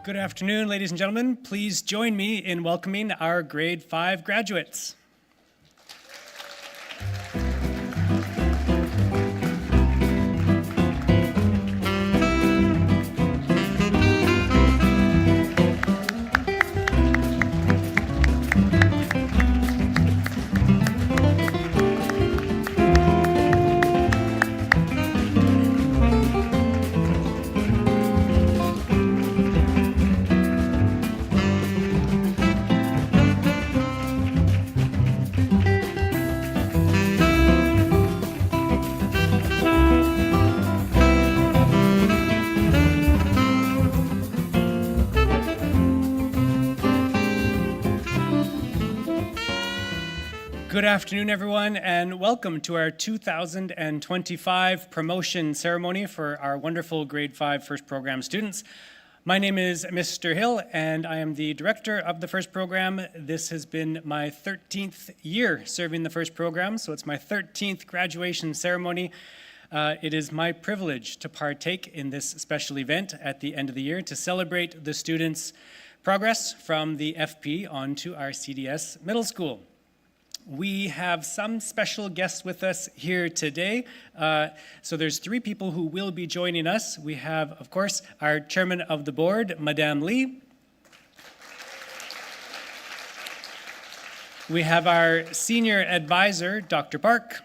Good afternoon, ladies and gentlemen. Please join me in welcoming our Grade 5 graduates. Good afternoon, everyone, and welcome to our 2025 promotion ceremony for our wonderful Grade 5 First Program students. My name is Mr. Hill, and I am the director of the First Program. This has been my 13th year serving the First Program, so it's my 13th graduation ceremony. It is my privilege to partake in this special event at the end of the year to celebrate the students' progress from the FP onto our CDS Middle School. We have some special guests with us here today. So there's three people who will be joining us. We have, of course, our chairman of the board, Madame Lee. We have our senior advisor, Dr. Park.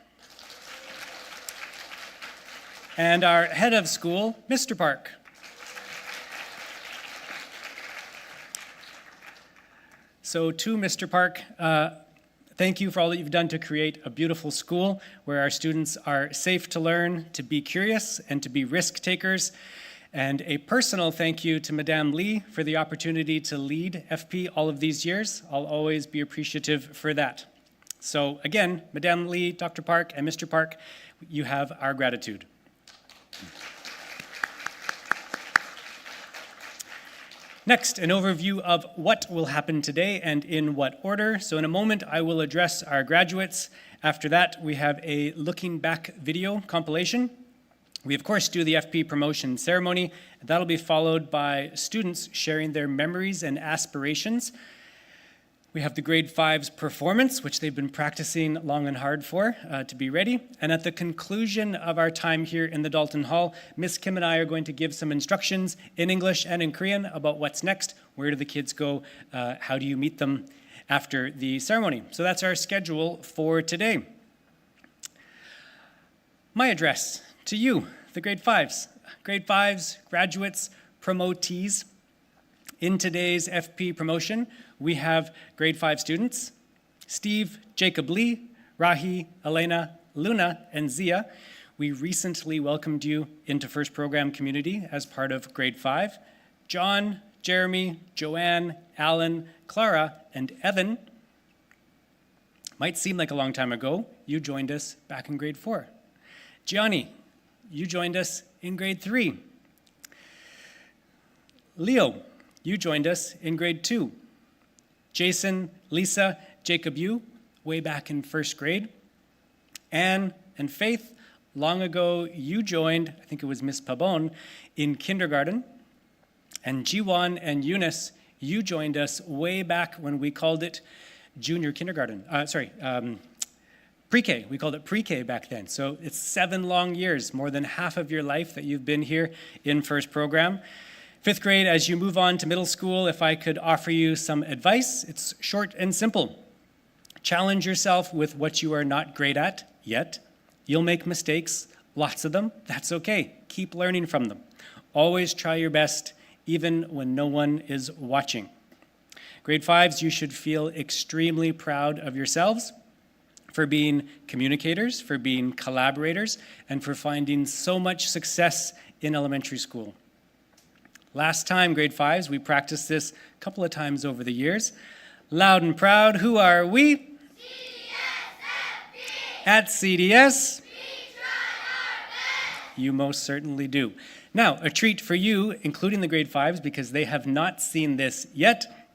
And our head of school, Mr. Park. So to Mr. Park, thank you for all that you've done to create a beautiful school where our students are safe to learn, to be curious, and to be risk takers. And a personal thank you to Madame Lee for the opportunity to lead FP all of these years. I'll always be appreciative for that. So again, Madame Lee, Dr. Park, and Mr. Park, you have our gratitude. Next, an overview of what will happen today and in what order. So in a moment, I will address our graduates. After that, we have a looking back video compilation. We, of course, do the FP promotion ceremony. That'll be followed by students sharing their memories and aspirations. We have the Grade 5's performance, which they've been practicing long and hard for to be ready. And at the conclusion of our time here in the Dalton Hall, Ms. Kim and I are going to give some instructions in English and in Korean about what's next. Where do the kids go? How do you meet them after the ceremony? So that's our schedule for today. My address to you, the Grade 5s. Grade 5s, graduates, promotees. In today's FP promotion, we have Grade 5 students, Steve, Jacob Lee, Rahi, Elena, Luna, and Zia. We recently welcomed you into First Program community as part of Grade 5. John, Jeremy, Joanne, Alan, Clara, and Evan. Might seem like a long time ago. You joined us back in Grade 4. Gianni, you joined us in Grade 3. Leo, you joined us in Grade 2. Jason, Lisa, Jacob, you, way back in first grade. Anne and Faith, long ago you joined, I think it was Miss Pabon, in kindergarten. And Jiwan and Eunice, you joined us way back when we called it junior kindergarten. Pre-K. We called it pre-K back then. So it's 7 long years, more than half of your life that you've been here in First Program. 5th grade, as you move on to middle school, if I could offer you some advice, it's short and simple. Challenge yourself with what you are not great at yet. You'll make mistakes, lots of them. That's okay. Keep learning from them. Always try your best, even when no one is watching. Grade 5s, you should feel extremely proud of yourselves for being communicators, for being collaborators, and for finding so much success in elementary school. Last time, Grade 5s, we practiced this a couple of times over the years. Loud and proud, who are we? CDS-FP. At CDS, we try our best. You most certainly do. Now, a treat for you, including the Grade 5s, because they have not seen this yet.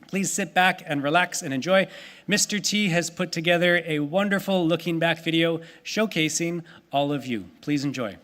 Please sit back and relax and enjoy. Mr. T has put together a wonderful looking back video showcasing all of you. Please enjoy.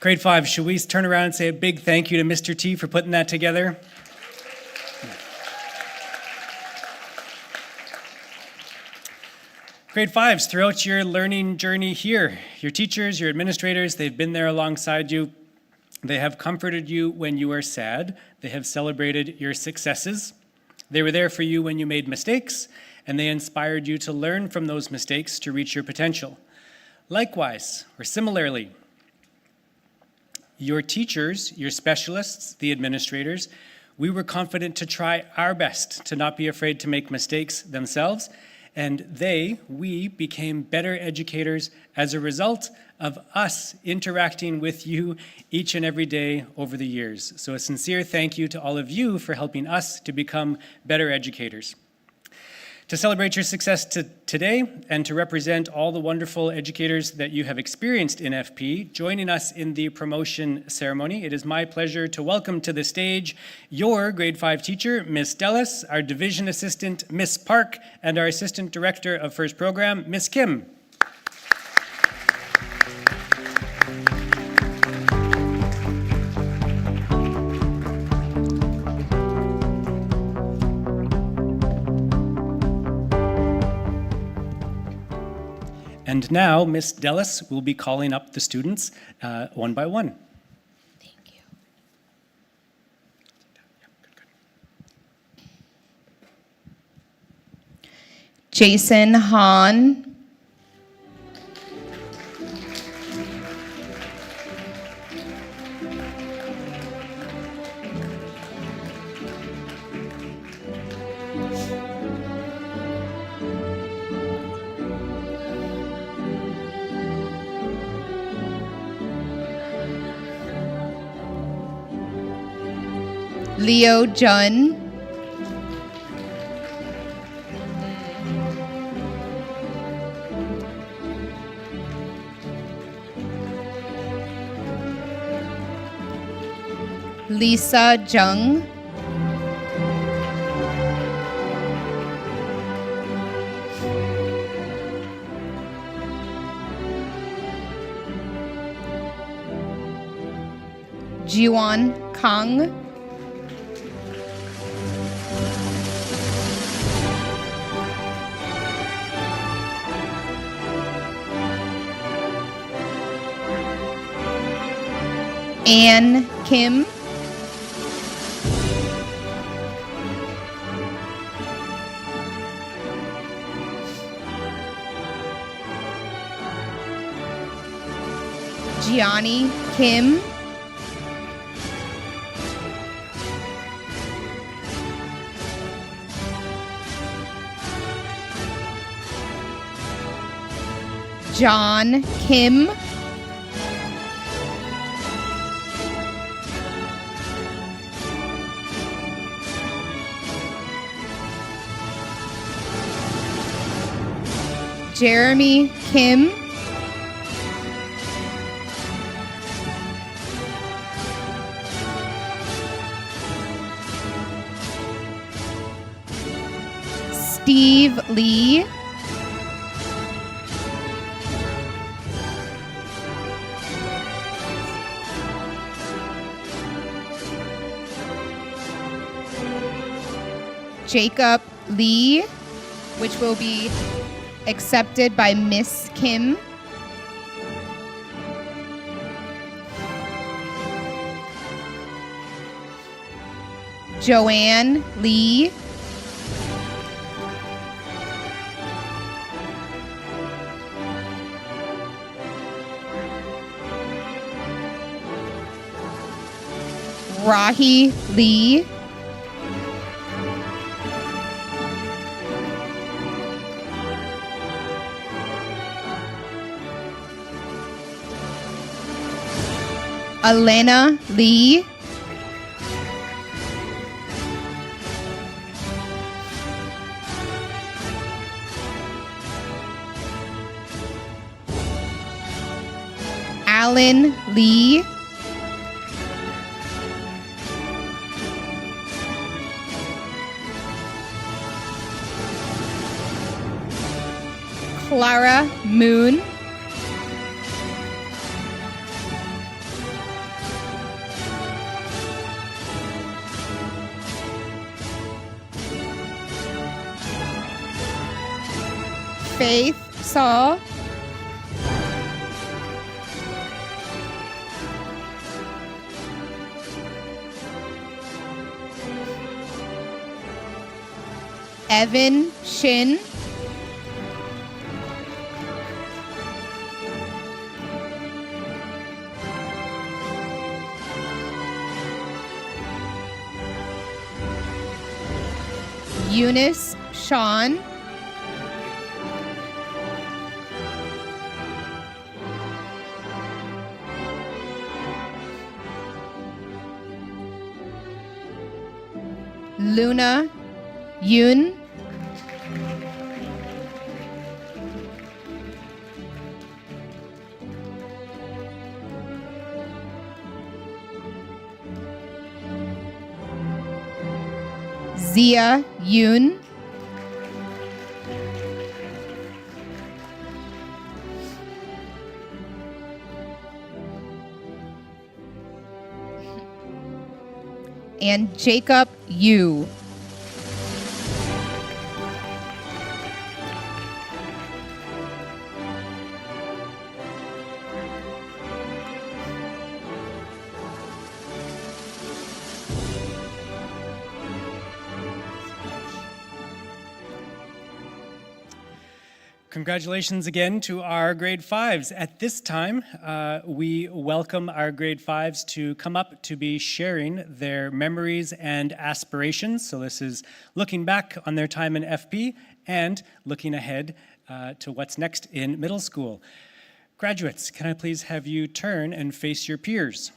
Grade 5, should we turn around and say a big thank you to Mr. T for putting that together? Grade 5s, throughout your learning journey here, your teachers, your administrators, they've been there alongside you. They have comforted you when you are sad. They have celebrated your successes. They were there for you when you made mistakes, and they inspired you to learn from those mistakes to reach your potential. Likewise, or similarly, your teachers, your specialists, the administrators, we were confident to try our best to not be afraid to make mistakes themselves, and we became better educators as a result of us interacting with you each and every day over the years. So a sincere thank you to all of you for helping us to become better educators. To celebrate your success today and to represent all the wonderful educators that you have experienced in FP, joining us in the promotion ceremony, it is my pleasure to welcome to the stage your grade 5 teacher, Miss Dellis, our division assistant, Miss Park, and our assistant director of first program, Miss Kim. And now, Miss Dellis will be calling up the students one by one. Thank you. Jason Hahn. Leo Jun. Lisa Jung. Jiwon Kang. Ann Kim. Gianni Kim. John Kim. Jeremy Kim. Steve Lee. Jacob Lee, which will be accepted by Miss Kim. Joanne Lee. Rahi Lee. Elena Lee. Alan Lee. Clara Moon. Faith Saul. Evan Shin. Eunice Sean. Luna Yoon. Zia Yoon. And Jacob Yu. Congratulations again to our grade fives. At this time, we welcome our grade fives to come up to be sharing their memories and aspirations. So this is looking back on their time in FP and looking ahead to what's next in middle school. Graduates, can I please have you turn and face your peers?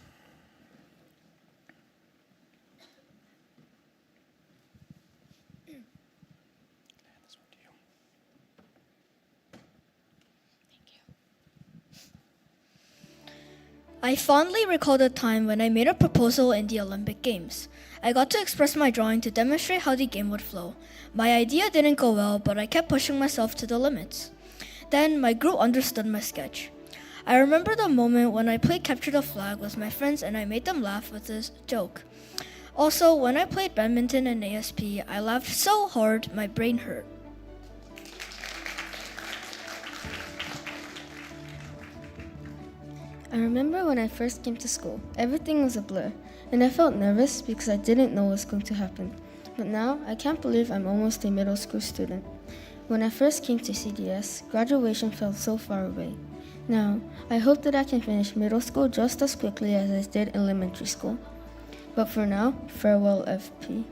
I fondly recall the time when I made a proposal in the Olympic Games. I got to express my drawing to demonstrate how the game would flow. My idea didn't go well, but I kept pushing myself to the limits. Then my group understood my sketch. I remember the moment when I played Capture the Flag with my friends and I made them laugh with this joke. Also, when I played badminton in ASP, I laughed so hard my brain hurt. I remember when I first came to school, everything was a blur, and I felt nervous because I didn't know what was going to happen. But now, I can't believe I'm almost a middle school student. When I first came to CDS, graduation felt so far away. Now, I hope that I can finish middle school just as quickly as I did elementary school. But for now, farewell FP.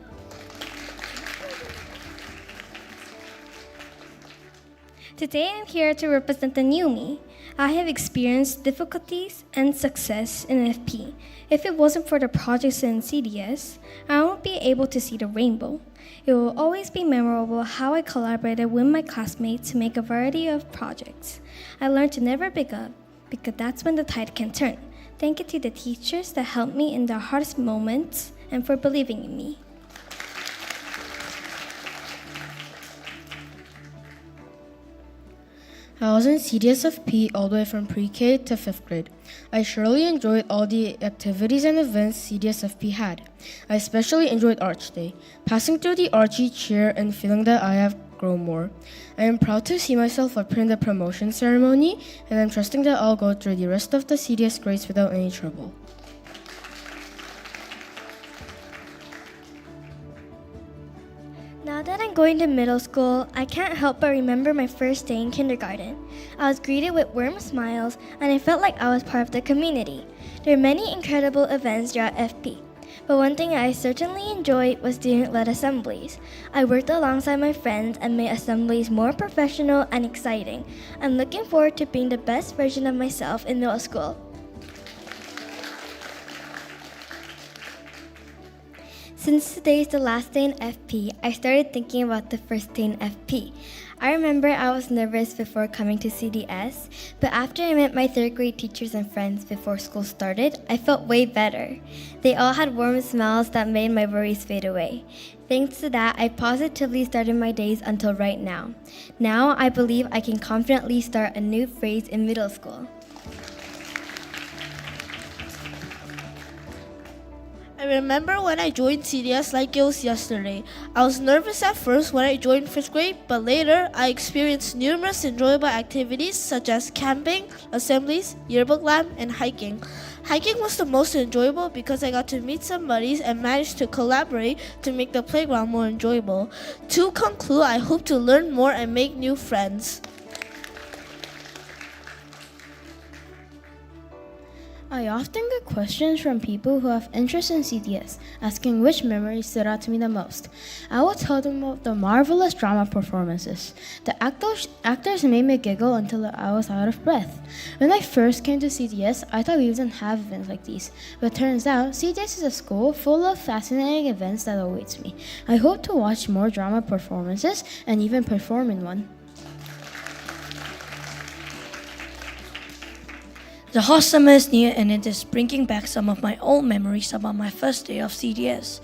Today I'm here to represent the new me. I have experienced difficulties and success in FP. If it wasn't for the projects in CDS, I won't be able to see the rainbow. It will always be memorable how I collaborated with my classmates to make a variety of projects. I learned to never pick up, because that's when the tide can turn. Thank you to the teachers that helped me in the hardest moments and for believing in me. I was in CDSFP all the way from pre-K to 5th grade. I surely enjoyed all the activities and events CDSFP had. I especially enjoyed Arch Day, passing through the arch each year and feeling that I have grown more. I am proud to see myself up in the promotion ceremony, and I'm trusting that I'll go through the rest of the CDS grades without any trouble. Now that I'm going to middle school, I can't help but remember my first day in kindergarten. I was greeted with warm smiles, and I felt like I was part of the community. There are many incredible events throughout FP, but one thing I certainly enjoyed was doing lead assemblies. I worked alongside my friends and made assemblies more professional and exciting. I'm looking forward to being the best version of myself in middle school. Since today is the last day in FP, I started thinking about the first day in FP. I remember I was nervous before coming to CDS, but after I met my 3rd grade teachers and friends before school started, I felt way better. They all had warm smiles that made my worries fade away. Thanks to that, I positively started my days until right now. Now, I believe I can confidently start a new phase in middle school. I remember when I joined CDS like it was yesterday. I was nervous at first when I joined 5th grade, but later I experienced numerous enjoyable activities such as camping, assemblies, yearbook lab, and hiking. Hiking was the most enjoyable because I got to meet some buddies and managed to collaborate to make the playground more enjoyable. To conclude, I hope to learn more and make new friends. I often get questions from people who have interest in CDS, asking which memory stood out to me the most. I will tell them about the marvelous drama performances. The actors made me giggle until I was out of breath. When I first came to CDS, I thought we didn't have events like these, but turns out CDS is a school full of fascinating events that awaits me. I hope to watch more drama performances and even perform in one. The hot summer is near and it is bringing back some of my old memories about my first day of CDS.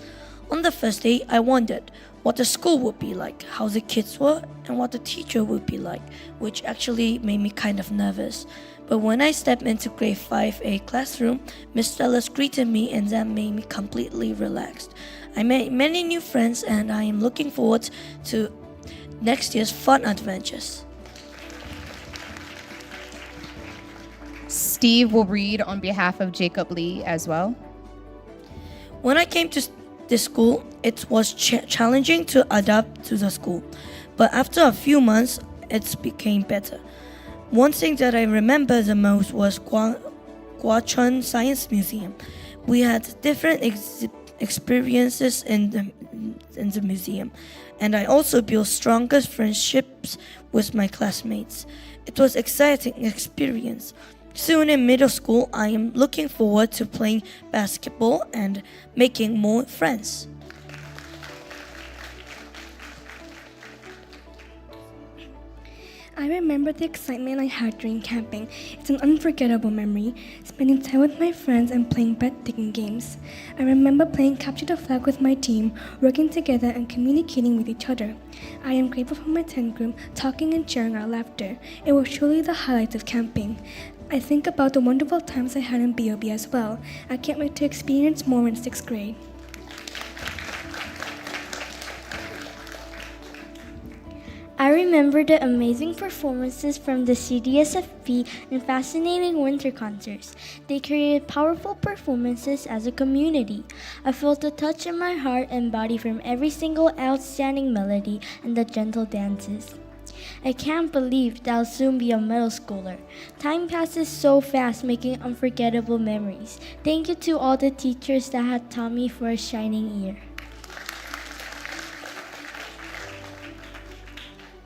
On the first day, I wondered what the school would be like, how the kids were, and what the teacher would be like, which actually made me kind of nervous. But when I stepped into grade 5A classroom, Miss Stellas greeted me and that made me completely relaxed. I made many new friends and I am looking forward to next year's fun adventures. Steve will read on behalf of Jacob Lee as well. When I came to this school, it was challenging to adapt to the school, but after a few months, it became better. One thing that I remember the most was Guachun Science Museum. We had different experiences in the museum, and I also built stronger friendships with my classmates. It was an exciting experience. Soon in middle school, I am looking forward to playing basketball and making more friends. I remember the excitement I had during camping. It's an unforgettable memory, spending time with my friends and playing breathtaking games. I remember playing capture the flag with my team, working together and communicating with each other. I am grateful for my tent group, talking and sharing our laughter. It was truly the highlights of camping. I think about the wonderful times I had in BOB as well. I can't wait to experience more in 6th grade. I remember the amazing performances from the CDSFP and fascinating winter concerts. They created powerful performances as a community. I felt the touch in my heart and body from every single outstanding melody and the gentle dances. I can't believe that I'll soon be a middle schooler. Time passes so fast, making unforgettable memories. Thank you to all the teachers that had taught me for a shining year.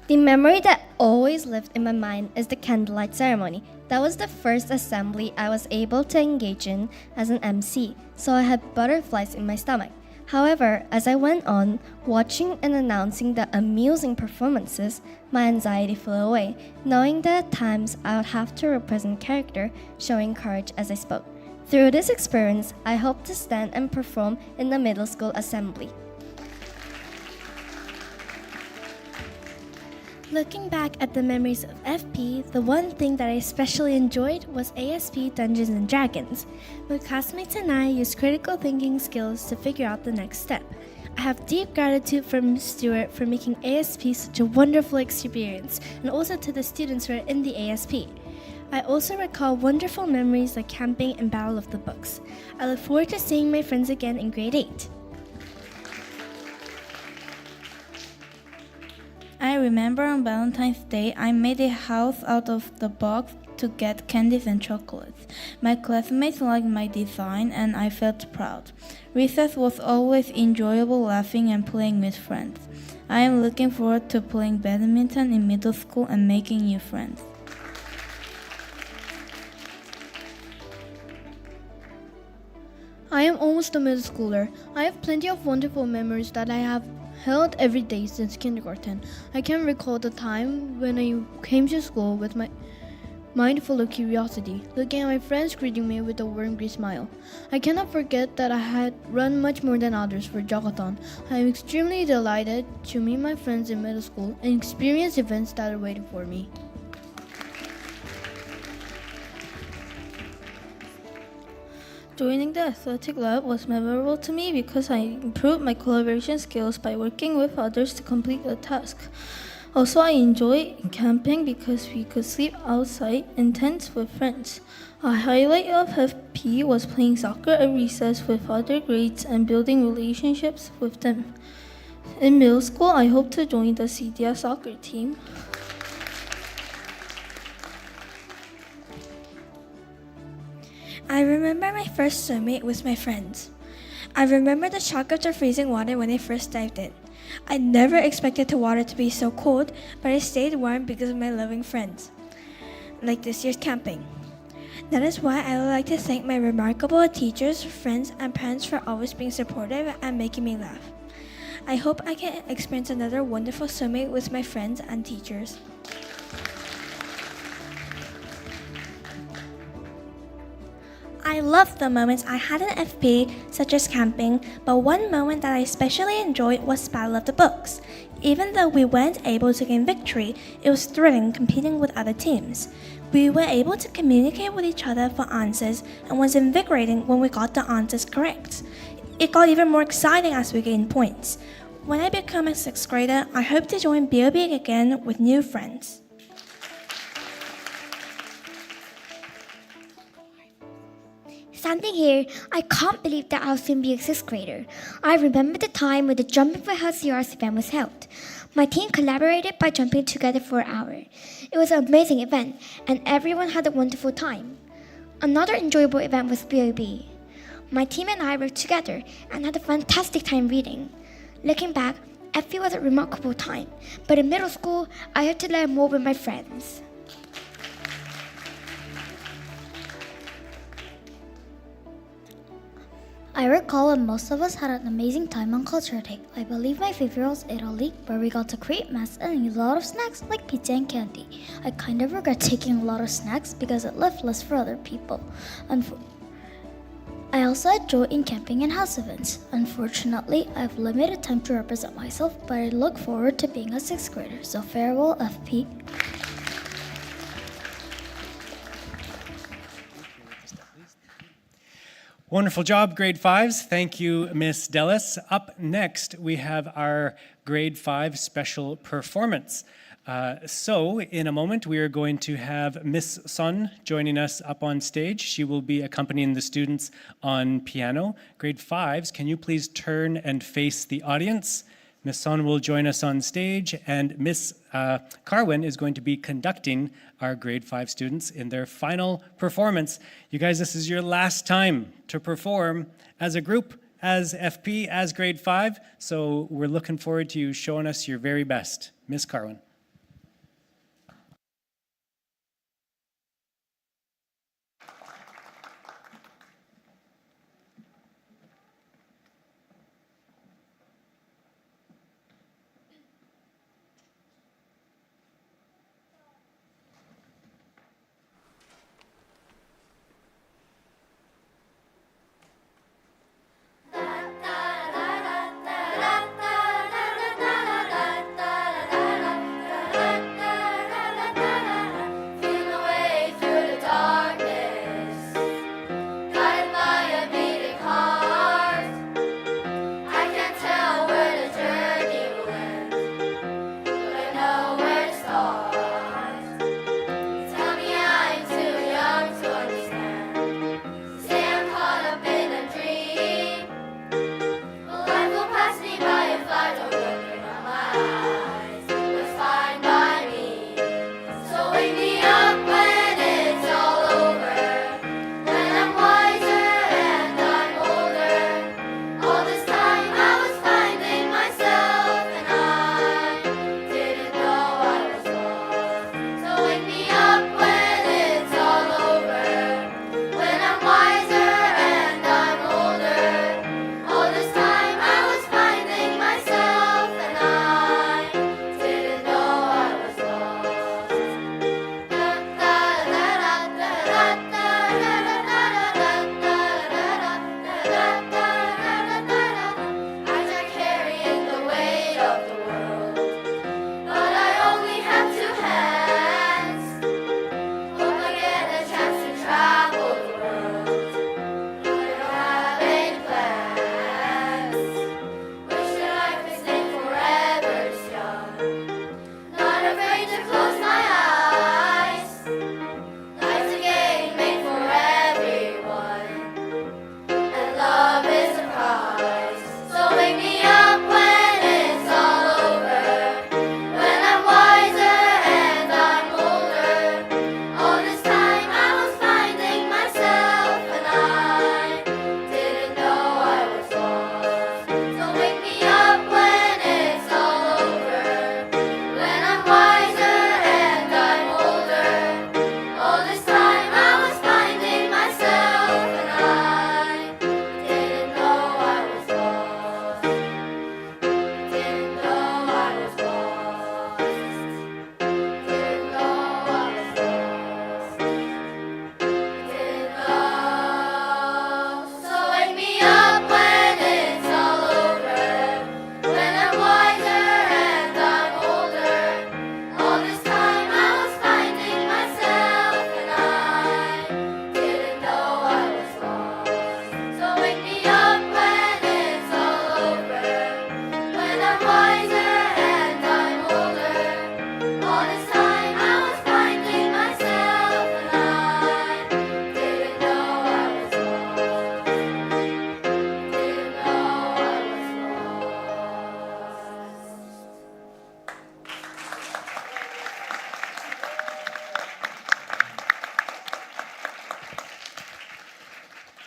The memory that always lived in my mind is the candlelight ceremony. That was the first assembly I was able to engage in as an MC, so I had butterflies in my stomach. However, as I went on, watching and announcing the amusing performances, my anxiety flew away, knowing that at times I would have to represent character, showing courage as I spoke. Through this experience, I hope to stand and perform in the middle school assembly. Looking back at the memories of FP, the one thing that I especially enjoyed was ASP Dungeons & Dragons. My classmates and I used critical thinking skills to figure out the next step. I have deep gratitude for Ms. Stewart for making ASP such a wonderful experience, and also to the students who are in the ASP. I also recall wonderful memories like camping and Battle of the Books. I look forward to seeing my friends again in grade 8. I remember on Valentine's Day, I made a house out of the box to get candies and chocolates. My classmates liked my design and I felt proud. Recess was always enjoyable, laughing and playing with friends. I am looking forward to playing badminton in middle school and making new friends. I am almost a middle schooler. I have plenty of wonderful memories that I have held every day since kindergarten. I can recall the time when I came to school with my mind full of curiosity, looking at my friends greeting me with a warm green smile. I cannot forget that I had run much more than others for Jogathon. I am extremely delighted to meet my friends in middle school and experience events that are waiting for me. Joining the athletic lab was memorable to me because I improved my collaboration skills by working with others to complete a task. Also, I enjoy camping because we could sleep outside in tents with friends. A highlight of FP was playing soccer at recess with other grades and building relationships with them. In middle school, I hope to join the CDS soccer team. I remember my first swim with my friends. I remember the shock of the freezing water when I first dived in. I never expected the water to be so cold, but I stayed warm because of my loving friends, like this year's camping. That is why I would like to thank my remarkable teachers, friends, and parents for always being supportive and making me laugh. I hope I can experience another wonderful swim with my friends and teachers. I love the moments I had in FP, such as camping, but one moment that I especially enjoyed was Battle of the Books. Even though we weren't able to gain victory, it was thrilling competing with other teams. We were able to communicate with each other for answers and was invigorating when we got the answers correct. It got even more exciting as we gained points. When I become a 6th grader, I hope to join BOB again with new friends. Standing here, I can't believe that I'll soon be a 6th grader. I remember the time when the Jumping for Health CRC event was held. My team collaborated by jumping together for an hour. It was an amazing event, and everyone had a wonderful time. Another enjoyable event was BOB. My team and I worked together and had a fantastic time reading. Looking back, FP was a remarkable time, but in middle school, I had to learn more with my friends. I recall when most of us had an amazing time on Culture Day. I believe my favorite was Italy, where we got to create mess and eat a lot of snacks like pizza and candy. I kind of regret taking a lot of snacks because it left less for other people. I also enjoy in camping and house events. Unfortunately, I have limited time to represent myself, but I look forward to being a 6th grader. So farewell, FP. Wonderful job, grade 5s. Thank you, Miss Dellis. Up next, we have our grade 5 special performance. So in a moment, we are going to have Miss Sun joining us up on stage. She will be accompanying the students on piano. Grade 5s, can you please turn and face the audience? Miss Sun will join us on stage, and Miss Carwin is going to be conducting our grade 5 students in their final performance. You guys, this is your last time to perform as a group, as FP, as grade 5, so we're looking forward to you showing us your very best. Miss Carwin. Da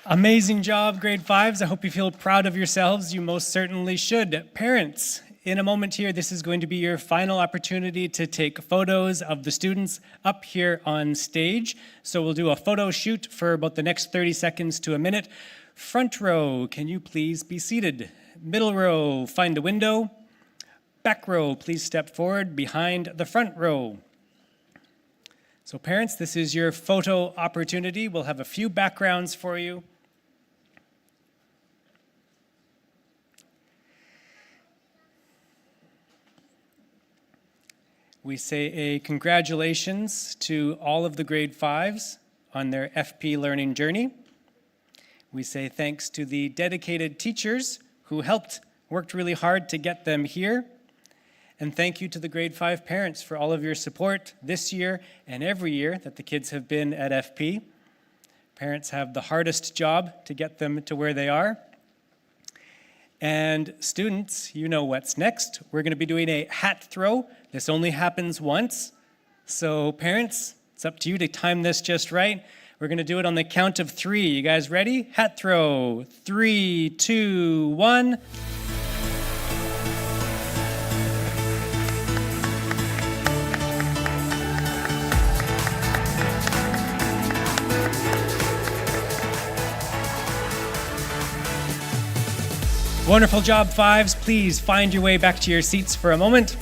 Amazing job, grade fives. I hope you feel proud of yourselves. You most certainly should. Parents, in a moment here, this is going to be your final opportunity to take photos of the students up here on stage. So we'll do a photo shoot for about the next 30 seconds to a minute. Front row, can you please be seated? Middle row, find a window. Back row, please step forward behind the front row. So parents, this is your photo opportunity. We'll have a few backgrounds for you. We say a congratulations to all of the grade fives on their FP learning journey. We say thanks to the dedicated teachers who worked really hard to get them here. And thank you to the grade 5 parents for all of your support this year and every year that the kids have been at FP. Parents have the hardest job to get them to where they are. And students, you know what's next. We're going to be doing a hat throw. This only happens once. So parents, it's up to you to time this just right. We're going to do it on the count of 3. You guys ready? Hat throw. 3, 2, 1. Wonderful job, fives. Please find your way back to your seats for a moment.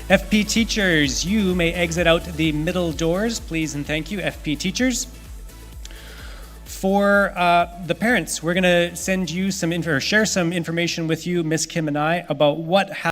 FP teachers, you may exit out the middle doors, please and thank you, FP teachers. For the parents, we're going to send you share some information with you, Miss Kim and I, about what happened